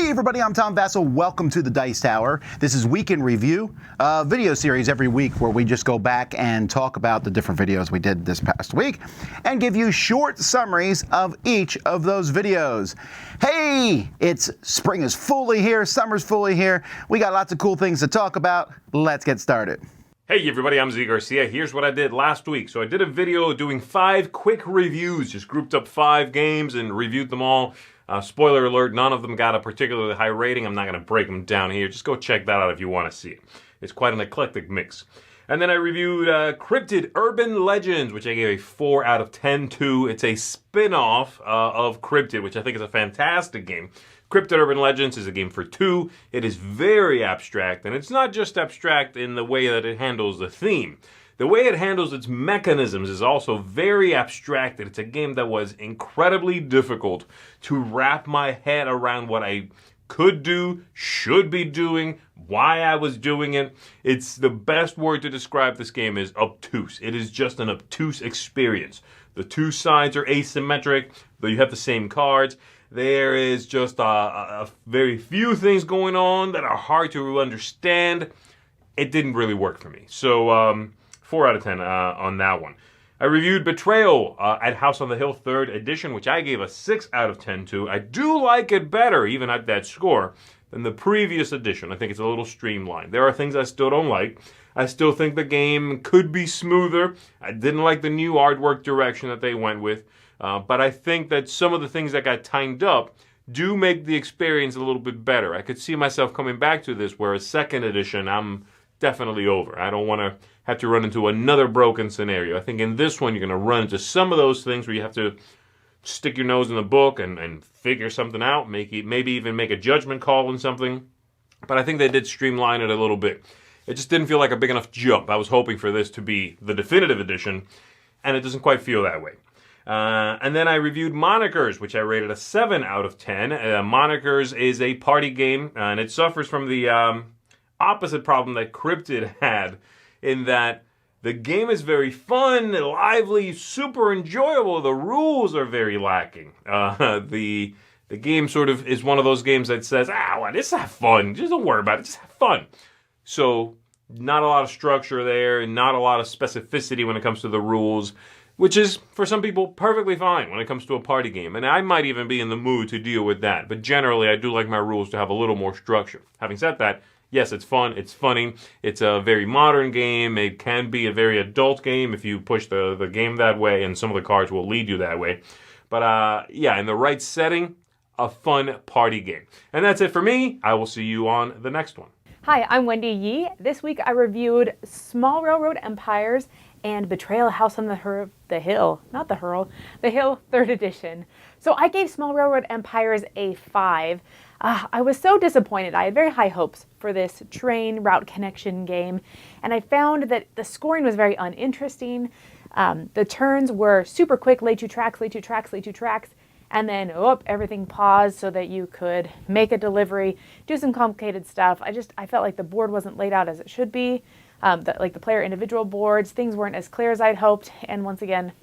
Hey everybody, I'm Tom Vasel. Welcome to the Dice Tower. This is Week in Review, a video series every week where we just go back and talk about the different videos we did this past week and give you short summaries of each of those videos. Hey, it's spring is fully here, summer's fully here. We got lots of cool things to talk about. Let's get started. Hey everybody, I'm Zee Garcia. Here's what I did last week. So I did a video doing 5 quick reviews, just grouped up 5 games and reviewed them all. Spoiler alert, none of them got a particularly high rating. I'm not going to break them down here. Just go check that out if you want to see it. It's quite an eclectic mix. And then I reviewed Cryptid Urban Legends, which I gave a 4 out of 10 to. It's a spin-off of Cryptid, which I think is a fantastic game. Cryptid Urban Legends is a game for 2. It is very abstract, and it's not just abstract in the way that it handles the theme. The way it handles its mechanisms is also very abstract. It's a game that was incredibly difficult to wrap my head around what I could do, should be doing, why I was doing it. It's the best word to describe this game is obtuse. It is just an obtuse experience. The 2 sides are asymmetric, though you have the same cards. There is just a very few things going on that are hard to understand. It didn't really work for me. So, 4 out of 10 on that one. I reviewed Betrayal at House on the Hill 3rd edition, which I gave a 6 out of 10 to. I do like it better, even at that score, than the previous edition. I think it's a little streamlined. There are things I still don't like. I still think the game could be smoother. I didn't like the new artwork direction that they went with. But I think that some of the things that got timed up do make the experience a little bit better. I could see myself coming back to this, whereas 2nd edition, I'm definitely over. I don't want to have to run into another broken scenario. I think in this one, you're going to run into some of those things where you have to stick your nose in the book and figure something out, maybe even make a judgment call on something. But I think they did streamline it a little bit. It just didn't feel like a big enough jump. I was hoping for this to be the definitive edition, and it doesn't quite feel that way. And then I reviewed Monikers, which I rated a 7 out of 10. Monikers is a party game, and it suffers from the opposite problem that Cryptid had, in that the game is very fun, lively, super enjoyable. The rules are very lacking. The game sort of is one of those games that says, just have fun. Just don't worry about it. Just have fun. So not a lot of structure there, not a lot of specificity when it comes to the rules, which is, for some people, perfectly fine when it comes to a party game. And I might even be in the mood to deal with that. But generally, I do like my rules to have a little more structure. Having said that, yes, it's fun, it's funny, it's a very modern game, it can be a very adult game if you push the game that way, and some of the cards will lead you that way. But yeah, in the right setting, a fun party game. And that's it for me. I will see you on the next one. Hi, I'm Wendy Yee. This week I reviewed Small Railroad Empires and Betrayal House on the Hill, 3rd edition. So I gave Small Railroad Empires a 5. I was so disappointed. I had very high hopes for this train route connection game, and I found that the scoring was very uninteresting. The turns were super quick, lay 2 tracks, lay 2 tracks, lay 2 tracks, and then everything paused so that you could make a delivery, do some complicated stuff. I felt like the board wasn't laid out as it should be. Like the player individual boards, things weren't as clear as I'd hoped, and once again,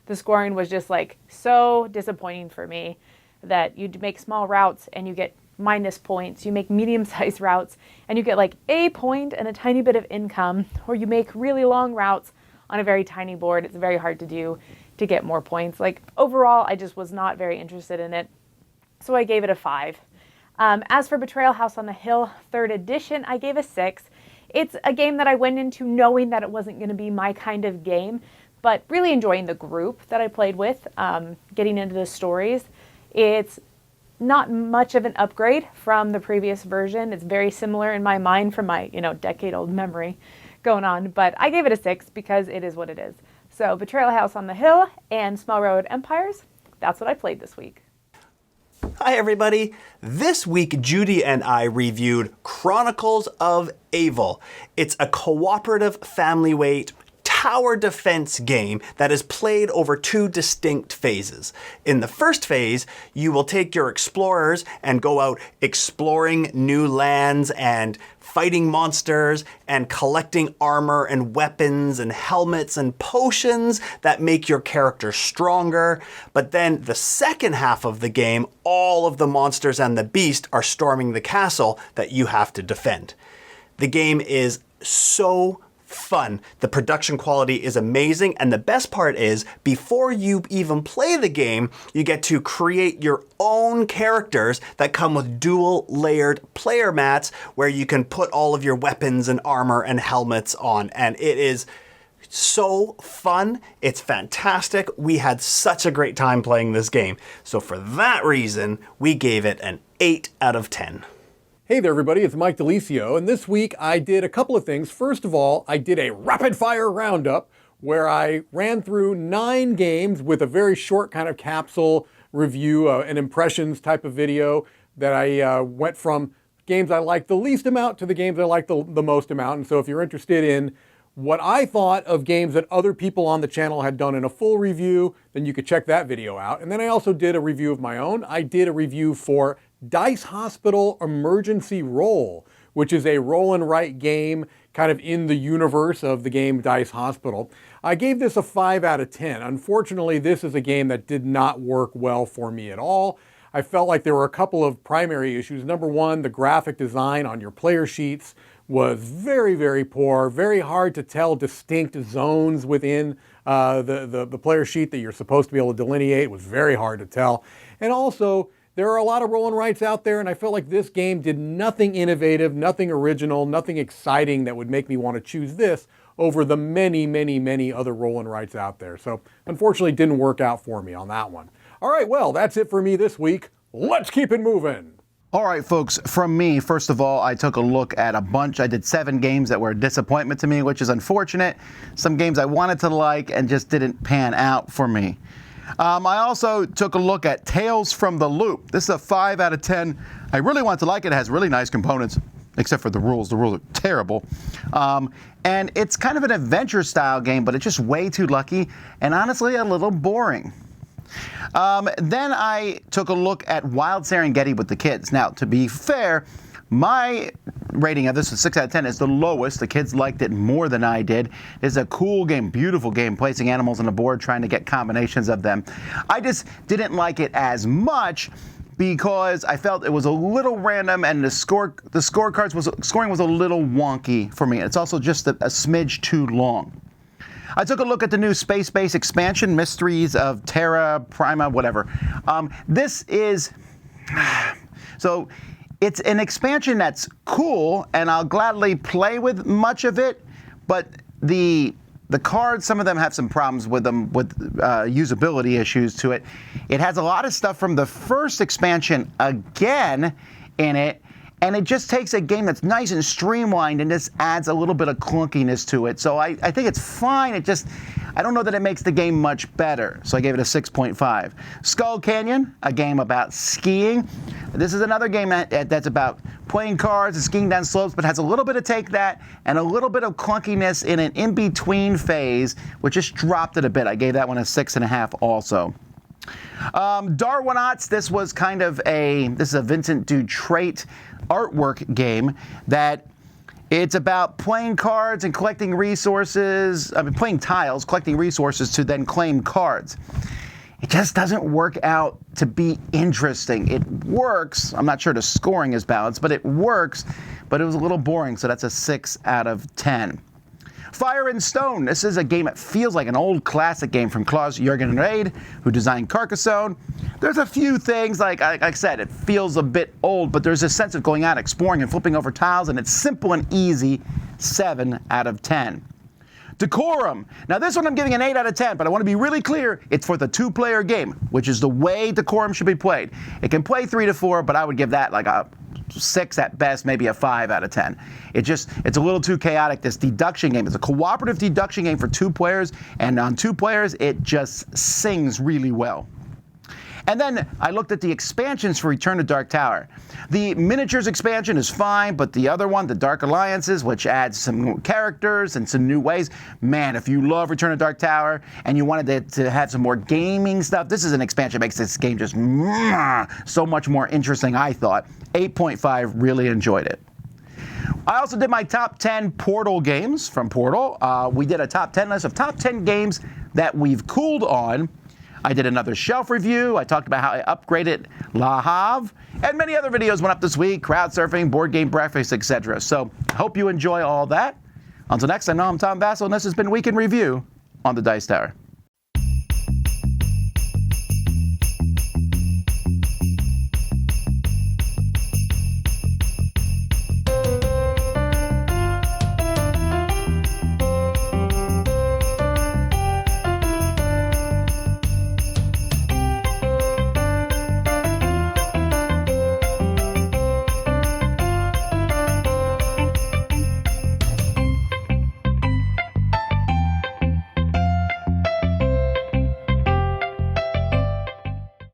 the scoring was just like so disappointing for me. That you make small routes and you get minus points, you make medium-sized routes and you get like a point and a tiny bit of income, or you make really long routes on a very tiny board. It's very hard to do to get more points. Like overall, I just was not very interested in it, so I gave it a 5. As for Betrayal House on the Hill 3rd edition, I gave a 6. It's a game that I went into knowing that it wasn't going to be my kind of game, but really enjoying the group that I played with, getting into the stories. It's not much of an upgrade from the previous version. It's very similar in my mind from my, decade-old memory going on. But I gave it a 6 because it is what it is. So Betrayal House on the Hill and Small Railroad Empires, that's what I played this week. Hi everybody. This week Judy and I reviewed Chronicles of Evil. It's a cooperative family weight tower defense game that is played over 2 distinct phases. In the first phase, you will take your explorers and go out exploring new lands and fighting monsters and collecting armor and weapons and helmets and potions that make your character stronger. But then the second half of the game, all of the monsters and the beast are storming the castle that you have to defend. The game is so fun. The production quality is amazing, and the best part is, before you even play the game, you get to create your own characters that come with dual layered player mats where you can put all of your weapons and armor and helmets on, and it is so fun. It's fantastic. We had such a great time playing this game. So for that reason, we gave it an 8 out of 10. Hey there everybody, it's Mike DiLisio, and this week I did a couple of things. First of all, I did a rapid fire roundup where I ran through 9 games with a very short kind of capsule review, an impressions type of video that I went from games I liked the least amount to the games I liked the most amount. And so if you're interested in what I thought of games that other people on the channel had done in a full review, then you could check that video out. And then I also did a review of my own. I did a review for Dice Hospital Emergency Roll, which is a roll and write game kind of in the universe of the game Dice Hospital. I gave this a 5 out of 10. Unfortunately, this is a game that did not work well for me at all. I felt like there were a couple of primary issues. Number one, the graphic design on your player sheets was very, very poor, very hard to tell distinct zones within the player sheet that you're supposed to be able to delineate. It was very hard to tell. And also, there are a lot of roll and writes out there, and I felt like this game did nothing innovative, nothing original, nothing exciting that would make me want to choose this over the many, many, many other roll and writes out there. So unfortunately, it didn't work out for me on that one. All right, well, that's it for me this week. Let's keep it moving. All right, folks, from me, first of all, I took a look at a bunch. I did 7 games that were a disappointment to me, which is unfortunate. Some games I wanted to like and just didn't pan out for me. I also took a look at Tales from the Loop. This is a 5 out of 10. I really want to like it. It has really nice components, except for the rules. The rules are terrible. And it's kind of an adventure-style game, but it's just way too lucky and honestly a little boring. Then I took a look at Wild Serengeti with the kids. Now, to be fair, my rating of this is 6 out of 10 is the lowest. The kids liked it more than I did. It's a cool game, beautiful game, placing animals on the board, trying to get combinations of them. I just didn't like it as much because I felt it was a little random and the scoring was a little wonky for me. It's also just a smidge too long. I took a look at the new space-based expansion, Mysteries of Terra, Prima, whatever. This is... So... It's an expansion that's cool, and I'll gladly play with much of it, but the cards, some of them have some problems with them, with usability issues to it. It has a lot of stuff from the first expansion again in it, and it just takes a game that's nice and streamlined and just adds a little bit of clunkiness to it. So I think it's fine. I don't know that it makes the game much better, so I gave it a 6.5. Skull Canyon, a game about skiing. This is another game that's about playing cards and skiing down slopes, but has a little bit of take that and a little bit of clunkiness in an in-between phase, which just dropped it a bit. I gave that one a 6.5 also. Darwinauts, this is a Vincent Dutrait artwork game that it's about playing cards and collecting resources, playing tiles, collecting resources to then claim cards. It just doesn't work out to be interesting. It works. I'm not sure the scoring is balanced, but it works, but it was a little boring, so that's a 6 out of 10. Fire and Stone. This is a game that feels like an old classic game from Klaus-Jürgen Reid, who designed Carcassonne. There's a few things, like I said, it feels a bit old, but there's a sense of going out, exploring, and flipping over tiles, and it's simple and easy. 7 out of 10. Decorum. Now this one I'm giving an 8 out of 10, but I want to be really clear, it's for the 2-player game, which is the way Decorum should be played. It can play 3 to 4, but I would give that like a 6 at best, maybe a 5 out of 10. It's a little too chaotic, this deduction game. It's a cooperative deduction game for 2 players, and on 2 players, it just sings really well. And then I looked at the expansions for Return to Dark Tower. The miniatures expansion is fine, but the other one, the Dark Alliances, which adds some new characters and some new ways, man, if you love Return to Dark Tower and you wanted to have some more gaming stuff, this is an expansion that makes this game just so much more interesting, I thought. 8.5, really enjoyed it. I also did my top 10 Portal games from Portal. We did a top 10 list of top 10 games that we've cooled on. I did another shelf review. I talked about how I upgraded La Havre, and many other videos went up this week, crowd surfing, board game breakfast, etc. So hope you enjoy all that. Until next time, I'm Tom Vasel, and this has been Week in Review on the Dice Tower.